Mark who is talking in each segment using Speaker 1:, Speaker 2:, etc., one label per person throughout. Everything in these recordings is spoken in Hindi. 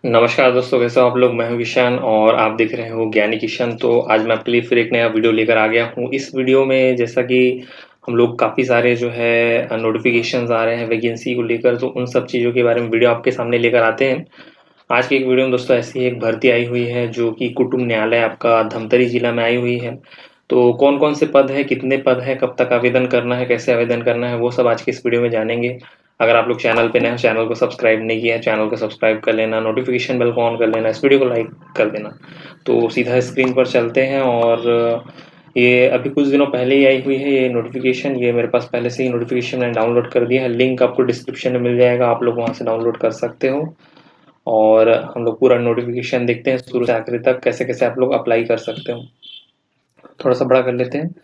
Speaker 1: नमस्कार दोस्तों, कैसे हो आप लोग। मैं हूं किशन और आप देख रहे हो ज्ञानी किशन। तो आज मैं आपके लिए फिर एक नया वीडियो लेकर आ गया हूं। इस वीडियो में जैसा कि हम लोग काफ़ी सारे जो है नोटिफिकेशंस आ रहे हैं वैकेंसी को लेकर, तो उन सब चीज़ों के बारे में वीडियो आपके सामने लेकर आते हैं। आज की एक वीडियो में दोस्तों ऐसी एक भर्ती आई हुई है जो कि कुटुंब न्यायालय आपका धमतरी जिला में आई हुई है। तो कौन कौन से पद है, कितने पद है, कब तक आवेदन करना है, कैसे आवेदन करना है, वो सब आज के इस वीडियो में जानेंगे। अगर आप लोग चैनल पे नए हो, चैनल को सब्सक्राइब नहीं किया है, चैनल को सब्सक्राइब कर लेना, नोटिफिकेशन बेल को ऑन कर लेना, इस वीडियो को लाइक कर देना। तो सीधा स्क्रीन पर चलते हैं। और ये अभी कुछ दिनों पहले ही आई हुई है ये नोटिफिकेशन। ये मेरे पास पहले से ही नोटिफिकेशन मैंने डाउनलोड कर दिया है, लिंक आपको डिस्क्रिप्शन में मिल जाएगा, आप लोग वहाँ से डाउनलोड कर सकते हो। और हम लोग पूरा नोटिफिकेशन देखते हैं शुरू से आखिरी तक, कैसे कैसे आप लोग अप्लाई कर सकते हो। थोड़ा सा बड़ा कर लेते हैं।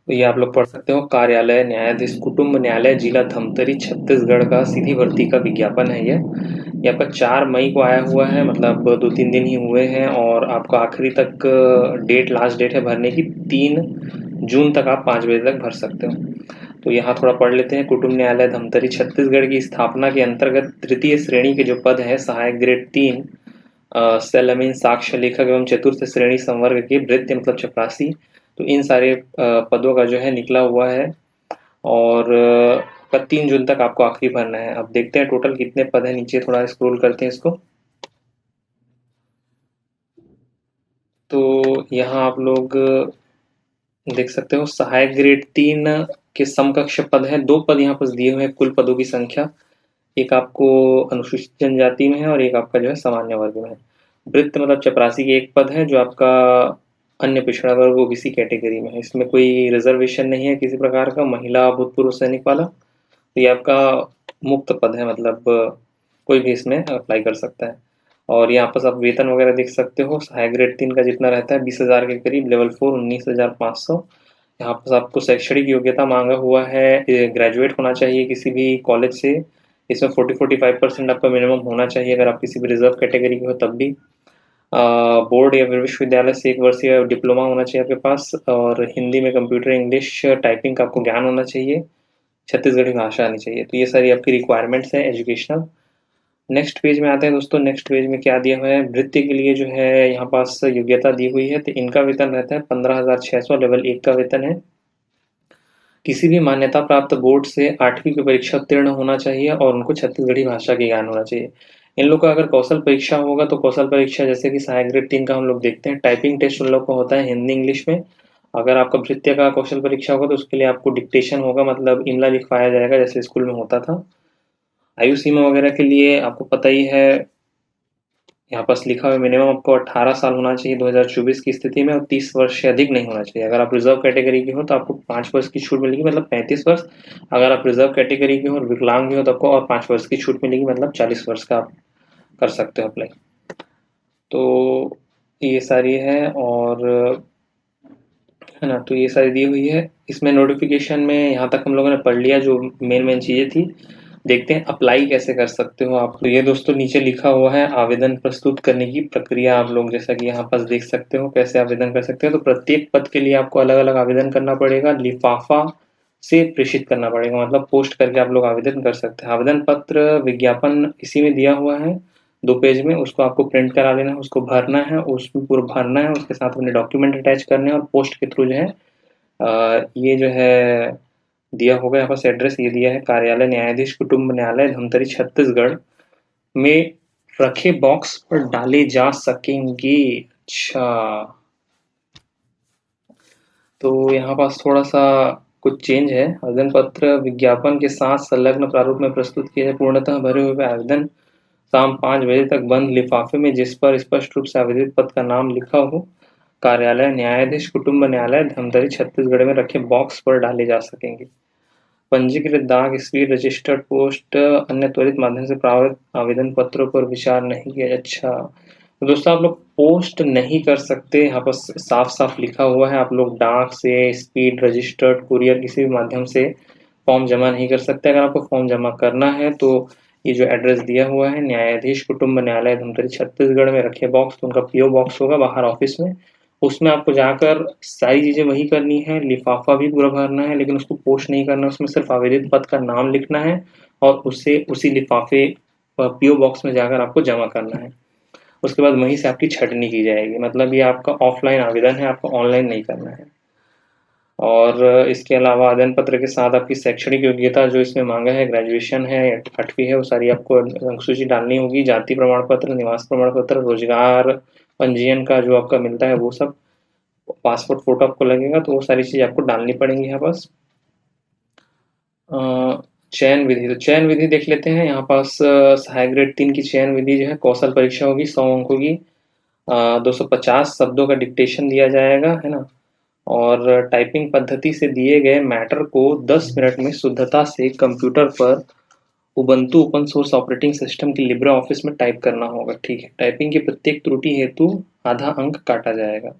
Speaker 1: तो ये आप लोग पढ़ सकते हो, कार्यालय न्यायाधीश कुटुंब न्यायालय जिला धमतरी छत्तीसगढ़ का सीधी भर्ती का विज्ञापन है। ये आपका 4 मई को आया हुआ है, मतलब 2-3 दिन ही हुए हैं। और आपका आखिरी तक लास्ट डेट है भरने की 3 जून तक, आप 5 बजे तक भर सकते हो। तो यहाँ थोड़ा पढ़ लेते हैं। कुटुंब न्यायालय धमतरी छत्तीसगढ़ की स्थापना के अंतर्गत तृतीय श्रेणी के जो पद है, सहायक ग्रेड 3, सेलमीन साक्ष्य लेखक एवं चतुर्थ श्रेणी संवर्ग के भृत्य मतलब चपरासी, तो इन सारे पदों का जो है निकला हुआ है। और 3 जून तक आपको आखिरी भरना है। अब देखते हैं टोटल कितने पद है, नीचे थोड़ा स्क्रॉल करते हैं इसको। तो यहाँ आप लोग देख सकते हो, सहायक ग्रेड 3 के समकक्ष पद है, 2 पद यहाँ पर दिए हुए हैं कुल पदों की संख्या। एक आपको अनुसूचित जनजाति में है और एक आपका जो है सामान्य वर्ग में है। वृत्त मतलब चपरासी के एक पद है जो आपका अन्य पिछड़ा वर्ग ओबीसी कैटेगरी में है। इसमें कोई रिजर्वेशन नहीं है किसी प्रकार का, महिला भूतपूर्व सैनिक वाला। तो ये आपका मुक्त पद है, मतलब कोई भी इसमें अप्लाई कर सकता है। और यहाँ पर आप वेतन वगैरह देख सकते हो। सहायक ग्रेड 3 का जितना रहता है 20,000 के करीब, लेवल 4 19,500। यहाँ पर आपको शैक्षणिक योग्यता मांगा हुआ है, ग्रेजुएट होना चाहिए किसी भी कॉलेज से। इसमें 40-45% आपका मिनिमम होना चाहिए, अगर आप किसी भी रिजर्व कैटेगरी के हो तब भी। बोर्ड या फिर विश्वविद्यालय से 1 वर्षीय डिप्लोमा होना चाहिए आपके पास। और हिंदी में कंप्यूटर इंग्लिश टाइपिंग का आपको ज्ञान होना चाहिए, छत्तीसगढ़ी भाषा आनी चाहिए। तो ये सारी आपकी रिक्वायरमेंट्स है एजुकेशनल। नेक्स्ट पेज में आते हैं दोस्तों। नेक्स्ट पेज में क्या दिया हुआ है, भृत्य के लिए जो है यहाँ पास योग्यता दी हुई है। तो इनका वेतन रहता है 15,600, लेवल 1 का वेतन है। किसी भी मान्यता प्राप्त बोर्ड से 8वीं की परीक्षा उत्तीर्ण होना चाहिए और उनको छत्तीसगढ़ी भाषा के ज्ञान होना चाहिए। इन लोग का अगर कौशल परीक्षा होगा तो कौशल परीक्षा जैसे कि सहायक ग्रेड 3 का हम लोग देखते हैं, टाइपिंग टेस्ट उन लोग का होता है हिंदी इंग्लिश में। अगर आपका भृत्य का कौशल परीक्षा होगा तो उसके लिए आपको डिक्टेशन होगा, मतलब इमला लिखवाया जाएगा जैसे स्कूल में होता था। आयु सीमा वगैरह के लिए आपको पता ही है, यहाँ पास लिखा हुआ मिनिमम आपको 18 साल होना चाहिए 2024 की स्थिति में, और 30 वर्ष से अधिक नहीं होना चाहिए। अगर आप रिजर्व कैटेगरी के हो तो आपको 5 वर्ष की छूट मिलेगी, मतलब 35 वर्ष। अगर आप रिजर्व कैटेगरी के हो और विकलांग भी हो तो आपको और 5 वर्ष की छूट मिलेगी, मतलब 40 वर्ष का आप कर सकते हो अप्लाई। तो ये सारी है, और है ना, तो ये सारी दी हुई है इसमें नोटिफिकेशन में। यहाँ तक हम लोगों ने पढ़ लिया जो मेन मेन चीज़ें थी। देखते हैं अप्लाई कैसे कर सकते हो आप। तो ये दोस्तों नीचे लिखा हुआ है आवेदन प्रस्तुत करने की प्रक्रिया। आप लोग जैसा कि यहाँ पास देख सकते हो कैसे आवेदन कर सकते हो। तो प्रत्येक पद के लिए आपको अलग अलग आवेदन करना पड़ेगा, लिफाफा से प्रेषित करना पड़ेगा, मतलब पोस्ट करके आप लोग आवेदन कर सकते हैं। आवेदन पत्र विज्ञापन इसी में दिया हुआ है 2 पेज में, उसको आपको प्रिंट करा लेना है, उसको भरना है, उसमें पूरा भरना है, उसके साथ अपने डॉक्यूमेंट अटैच करने हैं और पोस्ट के थ्रू जो है ये जो है दिया होगा। यहाँ पास एड्रेस ये दिया है, कार्यालय न्यायाधीश कुटुंब न्यायालय धमतरी छत्तीसगढ़ में रखे बॉक्स पर डाले जा सकेंगे। अच्छा, तो यहाँ पास थोड़ा सा कुछ चेंज है। आवेदन पत्र विज्ञापन के साथ संलग्न प्रारूप में प्रस्तुत किए जाए। पूर्णतः भरे हुए आवेदन शाम 5 बजे तक बंद लिफाफे में, जिस पर स्पष्ट रूप से आवेदित पद का नाम लिखा हो, कार्यालय न्यायाधीश कुटुंब न्यायालय धमतरी छत्तीसगढ़ में रखे बॉक्स पर डाले जा सकेंगे। पंजीकृत डाक, स्पीड, रजिस्टर्ड पोस्ट, अन्य त्वरित माध्यम से प्राप्त आवेदन पत्रों पर विचार नहीं किया। अच्छा, तो दोस्तों आप लोग पोस्ट नहीं कर सकते, यहाँ पर साफ साफ लिखा हुआ है। आप लोग डाक से, स्पीड, रजिस्टर्ड, कुरियर किसी भी माध्यम से फॉर्म जमा नहीं कर सकते। अगर आपको फॉर्म जमा करना है तो ये जो एड्रेस दिया हुआ है, न्यायाधीश कुटुंब न्यायालय धमतरी छत्तीसगढ़ में रखे बॉक्स, तो उनका पीओ बॉक्स होगा बाहर ऑफिस में, उसमें आपको जाकर सारी चीज़ें वही करनी है। लिफाफा भी पूरा भरना है, लेकिन उसको पोस्ट नहीं करना, उसमें सिर्फ आवेदित पद का नाम लिखना है और उसे उसी लिफाफे पीओ बॉक्स में जाकर आपको जमा करना है। उसके बाद वहीं से आपकी छँटनी की जाएगी। मतलब ये आपका ऑफलाइन आवेदन है, आपको ऑनलाइन नहीं करना है। और इसके अलावा आवेदन पत्र के साथ आपकी शैक्षणिक योग्यता जो इसमें मांगा है, ग्रेजुएशन है या 8वीं है, वो सारी आपको अंकसूची डालनी होगी। जाति प्रमाण पत्र, निवास प्रमाण पत्र, रोजगार पंजीयन का जो आपका मिलता है वो सब, पासपोर्ट फोटो आपको लगेगा, तो वो सारी चीज़ आपको डालनी पड़ेंगी यहाँ पास। चयन विधि, तो चयन विधि देख लेते हैं। यहाँ पास सहायक ग्रेड 3 की चयन विधि जो है, कौशल परीक्षा होगी 100 अंकों की। 250 शब्दों का डिक्टेशन दिया जाएगा, है ना। और टाइपिंग पद्धति से दिए गए मैटर को 10 मिनट में शुद्धता से कंप्यूटर पर Ubuntu open source operating system की लिब्रे ऑफिस में टाइप करना होगा। ठीक है, टाइपिंग की प्रत्येक त्रुटि हेतु आधा अंक काटा जाएगा।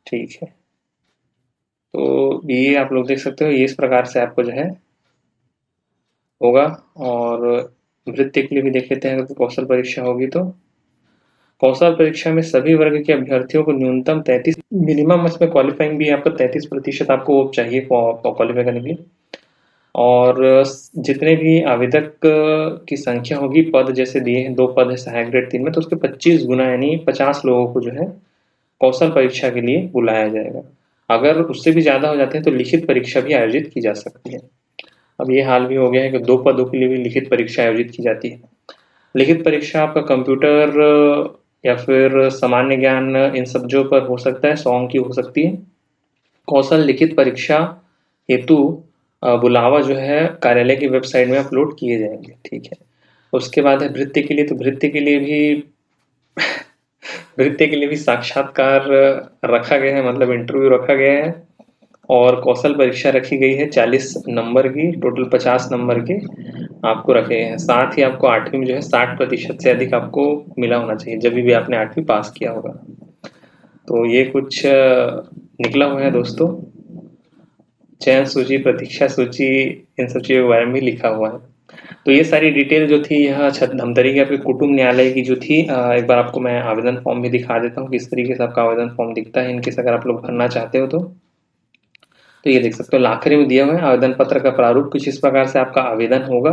Speaker 1: ठीक है, तो ये आप लोग देख सकते हो, ये इस प्रकार से आपको जो है होगा। और वृत्ति के लिए भी देख लेते हैं, अगर कौशल परीक्षा होगी तो कौशल परीक्षा में सभी वर्ग के अभ्यर्थियों को न्यूनतम 33 मिनिमम इसमें क्वालिफाइंग भी आपका 33% आपको चाहिए क्वालिफाई करने के लिए। और जितने भी आवेदक की संख्या होगी, पद जैसे दिए हैं 2 पद है सहायक ग्रेड 3 में, तो उसके 25 गुना यानी 50 लोगों को जो है कौशल परीक्षा के लिए बुलाया जाएगा। अगर उससे भी ज़्यादा हो जाते हैं तो लिखित परीक्षा भी आयोजित की जा सकती है। अब ये हाल भी हो गया है कि 2 पदों के लिए भी लिखित परीक्षा आयोजित की जाती है। लिखित परीक्षा आपका कंप्यूटर या फिर सामान्य ज्ञान इन सब्जों पर हो सकता है, 100 अंक की हो सकती है। कौशल लिखित परीक्षा हेतु बुलावा जो है कार्यालय की वेबसाइट में अपलोड किए जाएंगे। ठीक है, उसके बाद है वृत्ति के लिए, तो वृत्ति के लिए भी वृत्ति के लिए भी साक्षात्कार रखा गया है, मतलब इंटरव्यू रखा गया है। और कौशल परीक्षा रखी गई है 40 नंबर की, टोटल 50 नंबर के आपको रखे हैं। साथ ही आपको 8वीं में जो है 60% से अधिक आपको मिला होना चाहिए, जब भी आपने 8वीं पास किया होगा। तो ये कुछ निकला हुआ है दोस्तों। चयन सूची, प्रतीक्षा सूची, इन सब चीज़ों के बारे में भी लिखा हुआ है। तो ये सारी डिटेल जो थी यह धमतरी के आपके कुटुंब न्यायालय की जो थी, एक बार आपको मैं आवेदन फॉर्म भी दिखा देता हूँ किस तरीके से आपका आवेदन फॉर्म दिखता है, इनकेस अगर आप लोग भरना चाहते हो तो ये देख सकते हो आखिरी में दिया हुआ है। आवेदन पत्र का प्रारूप कुछ इस प्रकार से आपका आवेदन होगा।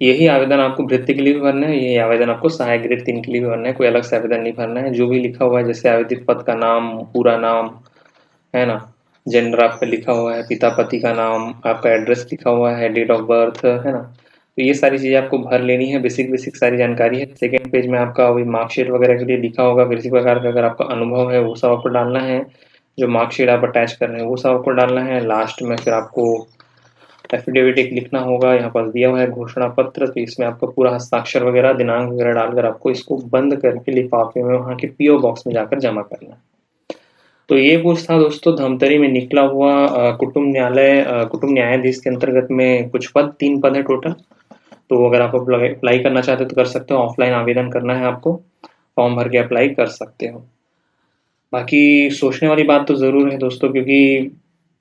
Speaker 1: यही आवेदन आपको वृत्ति के लिए भी भरना है, यही आवेदन आपको सहायक ग्रेड 3 के लिए भी भरना है, कोई अलग से आवेदन नहीं भरना है। जो भी लिखा हुआ है, जैसे आवेदित पद का नाम, पूरा नाम, है ना, जेंडर आपका लिखा हुआ है, पिता पति का नाम, आपका एड्रेस लिखा हुआ है, डेट ऑफ बर्थ, है ना, तो ये सारी चीज़ें आपको भर लेनी है। बेसिक सारी जानकारी है। सेकेंड पेज में आपका वही मार्कशीट वगैरह के लिए लिखा होगा, किसी प्रकार का अगर आपका अनुभव है वो सब आपको डालना है। जो मार्कशीट आप अटैच कर रहे हैं वो सब आपको डालना है। लास्ट में फिर आपको एफिडेविट एक लिखना होगा, यहाँ पर दिया हुआ है घोषणा पत्र, तो इसमें आपका पूरा हस्ताक्षर वगैरह, दिनांक वगैरह डालकर आपको इसको बंद करके लिफाफे में वहाँ के पीओ बॉक्स में जाकर जमा करना है। तो ये कुछ था दोस्तों धमतरी में निकला हुआ कुटुंब न्यायाधीश के अंतर्गत में कुछ पद, 3 पद है टोटल। तो अगर आप अप्लाई करना चाहते हो तो कर सकते हो, ऑफलाइन आवेदन करना है आपको, फॉर्म भर के अप्लाई कर सकते हो। बाकी सोचने वाली बात तो ज़रूर है दोस्तों, क्योंकि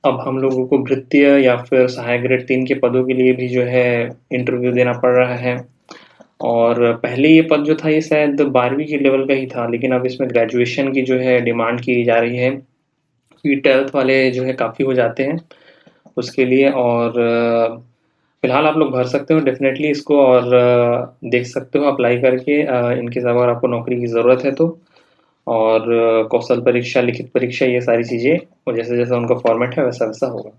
Speaker 1: अब हम लोगों को वृत्तीय या फिर सहायक ग्रेड 3 के पदों के लिए भी जो है इंटरव्यू देना पड़ रहा है। और पहले ये पद जो था ये शायद 12वीं के लेवल का ही था, लेकिन अब इसमें ग्रेजुएशन की जो है डिमांड की जा रही है, क्योंकि 12th वाले जो है काफ़ी हो जाते हैं उसके लिए। और फिलहाल आप लोग भर सकते हो डेफिनेटली इसको, और देख सकते हो अप्लाई करके, इनके अगर आपको नौकरी की ज़रूरत है तो। और कौशल परीक्षा, लिखित परीक्षा, ये सारी चीज़ें और जैसे जैसा उनका फॉर्मेट है वैसा वैसा होगा।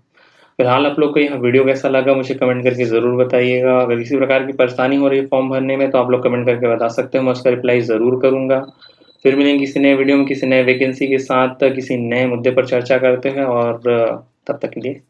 Speaker 1: फिलहाल आप लोग को यह वीडियो कैसा लगा मुझे कमेंट करके ज़रूर बताइएगा। अगर किसी प्रकार की परेशानी हो रही है फॉर्म भरने में तो आप लोग कमेंट करके बता सकते हो, मैं उसका रिप्लाई ज़रूर करूँगा। फिर मिलेंगे किसी नए वीडियो में किसी नए वैकेंसी के साथ, किसी नए मुद्दे पर चर्चा करते हैं, और तब तक के लिए